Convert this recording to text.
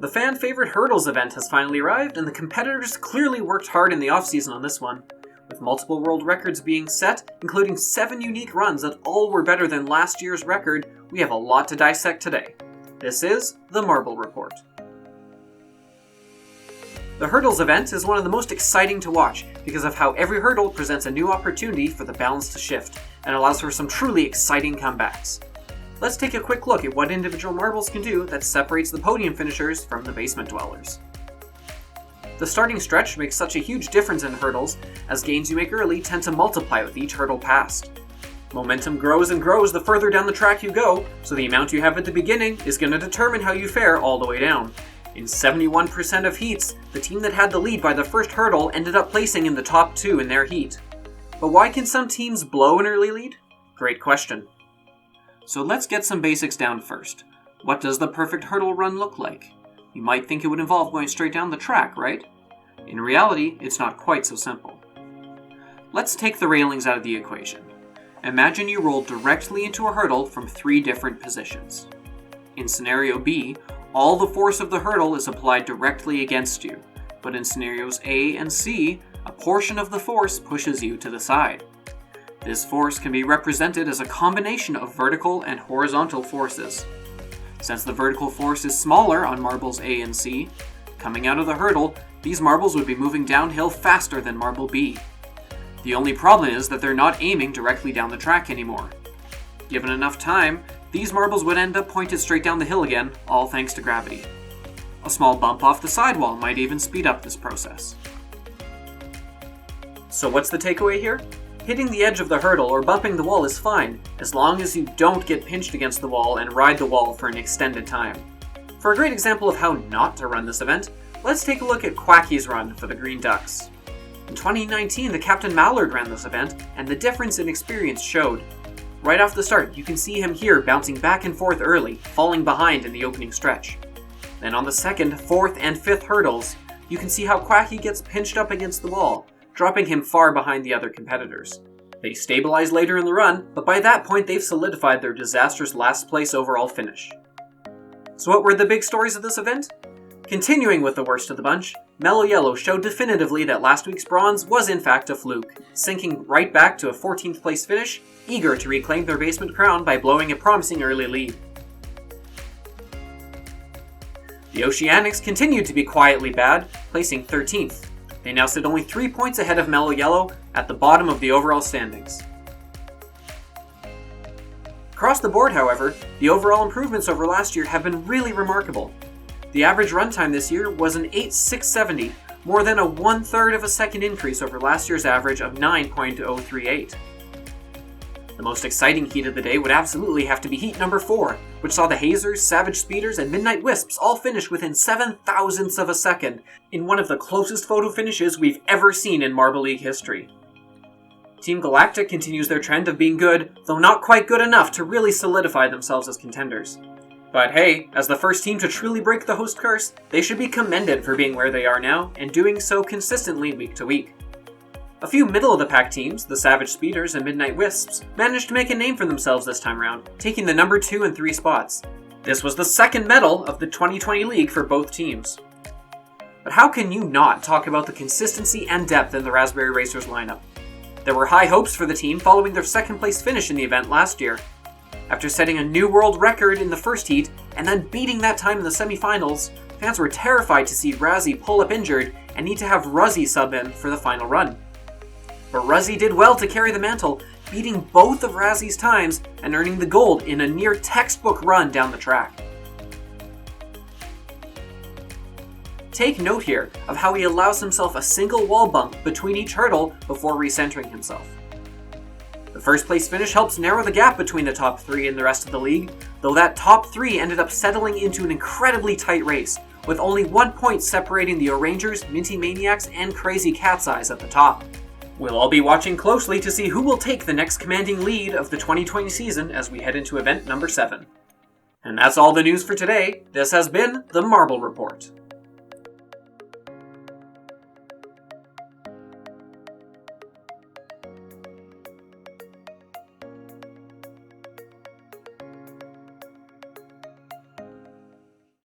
The fan-favorite hurdles event has finally arrived, and the competitors clearly worked hard in the off-season on this one. With multiple world records being set, including 7 unique runs that all were better than last year's record, we have a lot to dissect today. This is the Marble Report. The hurdles event is one of the most exciting to watch because of how every hurdle presents a new opportunity for the balance to shift and allows for some truly exciting comebacks. Let's take a quick look at what individual marbles can do that separates the podium finishers from the basement dwellers. The starting stretch makes such a huge difference in hurdles, as gains you make early tend to multiply with each hurdle passed. Momentum grows and grows the further down the track you go, so the amount you have at the beginning is going to determine how you fare all the way down. In 71% of heats, the team that had the lead by the first hurdle ended up placing in the top 2 in their heat. But why can some teams blow an early lead? Great question. So let's get some basics down first. What does the perfect hurdle run look like? You might think it would involve going straight down the track, right? In reality, it's not quite so simple. Let's take the railings out of the equation. Imagine you roll directly into a hurdle from 3 different positions. In scenario B, all the force of the hurdle is applied directly against you, but in scenarios A and C, a portion of the force pushes you to the side. This force can be represented as a combination of vertical and horizontal forces. Since the vertical force is smaller on marbles A and C, coming out of the hurdle, these marbles would be moving downhill faster than marble B. The only problem is that they're not aiming directly down the track anymore. Given enough time, these marbles would end up pointed straight down the hill again, all thanks to gravity. A small bump off the sidewall might even speed up this process. So what's the takeaway here? Hitting the edge of the hurdle or bumping the wall is fine, as long as you don't get pinched against the wall and ride the wall for an extended time. For a great example of how not to run this event, let's take a look at Quacky's run for the Green Ducks. In 2019, the Captain Mallard ran this event, and the difference in experience showed. Right off the start, you can see him here bouncing back and forth early, falling behind in the opening stretch. Then on the 2nd, 4th, and 5th hurdles, you can see how Quacky gets pinched up against the wall, dropping him far behind the other competitors. They stabilize later in the run, but by that point they've solidified their disastrous last place overall finish. So what were the big stories of this event? Continuing with the worst of the bunch, Mello Yellow showed definitively that last week's bronze was in fact a fluke, sinking right back to a 14th place finish, eager to reclaim their basement crown by blowing a promising early lead. The Oceanics continued to be quietly bad, placing 13th. They now sit only 3 points ahead of Mello Yellow at the bottom of the overall standings. Across the board, however, the overall improvements over last year have been really remarkable. The average runtime this year was an 8.670, more than a 1/3 of a second increase over last year's average of 9.038. The most exciting heat of the day would absolutely have to be heat number 4, which saw the Hazers, Savage Speeders, and Midnight Wisps all finish within 7/1000ths of a second in one of the closest photo finishes we've ever seen in Marble League history. Team Galactic continues their trend of being good, though not quite good enough to really solidify themselves as contenders. But hey, as the first team to truly break the host curse, they should be commended for being where they are now and doing so consistently week to week. A few middle-of-the-pack teams, the Savage Speeders and Midnight Wisps, managed to make a name for themselves this time around, taking the number 2 and 3 spots. This was the second medal of the 2020 league for both teams. But how can you not talk about the consistency and depth in the Raspberry Racers lineup? There were high hopes for the team following their second-place finish in the event last year. After setting a new world record in the first heat, and then beating that time in the semifinals, fans were terrified to see Razzie pull up injured and need to have Ruzzy sub in for the final run. But Ruzzy did well to carry the mantle, beating both of Razzie's times and earning the gold in a near textbook run down the track. Take note here of how he allows himself a single wall bump between each hurdle before recentering himself. The first place finish helps narrow the gap between the top 3 and the rest of the league, though that top 3 ended up settling into an incredibly tight race, with only 1 point separating the O'Rangers, Minty Maniacs, and Crazy Cat's Eyes at the top. We'll all be watching closely to see who will take the next commanding lead of the 2020 season as we head into event number 7. And that's all the news for today. This has been the Marble Report.